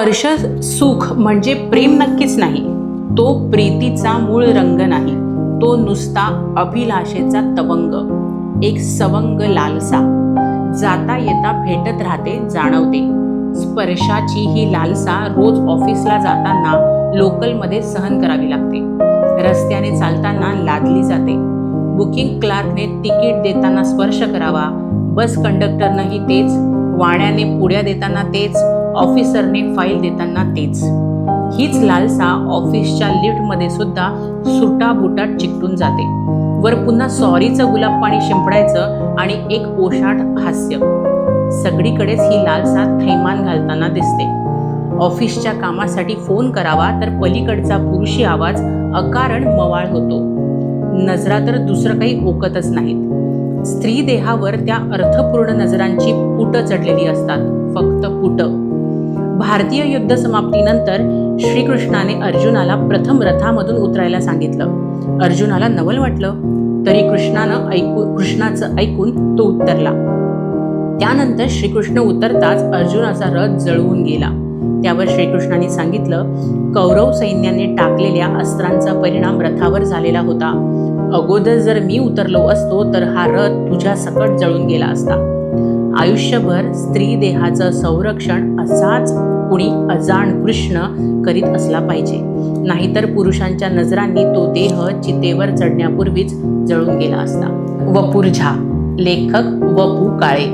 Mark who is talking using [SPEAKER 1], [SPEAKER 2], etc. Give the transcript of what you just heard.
[SPEAKER 1] स्पर्श सुख म्हणजे प्रेम नक्कीच नाही, तो प्रीतीचा मूळ रंग नाही, तो नुसता अभिलाषेचा तवंग, एक सवंग लालसा जाता येता भेटत राहते, जाणवते. स्पर्शाची ही लालसा रोज ऑफिसला जाताना लोकलमध्ये सहन करावी लागते, रस्त्याने चालताना लादली जाते, बुकिंग क्लार्कने तिकीट देताना स्पर्श करावा, बस कंडक्टरनंही तेच, वाण्याने पुड्या देताना तेच, ऑफिसरने फाईल देताना तेच. हीच लालसा ऑफिसच्या लिफ्टमध्ये सुद्धा सुटाबुटात चिकटून जाते. वर पुन्हा सॉरीचं गुलाब पाणी शिंपडायचं आणि एक ओशाट हास्य. सगळीकडेच ही लालसा थैमान घालताना दिसते. ऑफिसच्या कामासाठी फोन करावा तर पलीकडचा पुरुषी आवाज अकारण मवाळ होतो. नजरा तर दुसरं काही ओकतच नाहीत. स्त्री देहावर त्या अर्थपूर्ण नजरांची पुट चढलेली असतात, फक्त पुट. भारतीय युद्ध समाप्तीनंतर श्रीकृष्णाने अर्जुनाला प्रथम रथामधून उतरायला सांगितलं. अर्जुनाला नवल वाटलं, तरी कृष्णाचं ऐकून तो उतरला. त्यानंतर श्रीकृष्ण उतरताच अर्जुनाचा रथ जळवून गेला. त्यावर श्रीकृष्णाने सांगितलं, कौरव सैन्याने टाकलेल्या अस्त्रांचा परिणाम रथावर झालेला होता. अगोदर जर मी उतरलो असतो तर हा रथ तुझ्या सकट जळून गेला असता. आयुष्यभर स्त्री देहाचं संरक्षण असाच कुणी अजाण कृष्ण करीत असला पाहिजे, नाहीतर पुरुषांच्या नजरांनी तो देह चितेवर चढण्यापूर्वीच जळून गेला असता. वपुर झा, लेखक वपू काळे.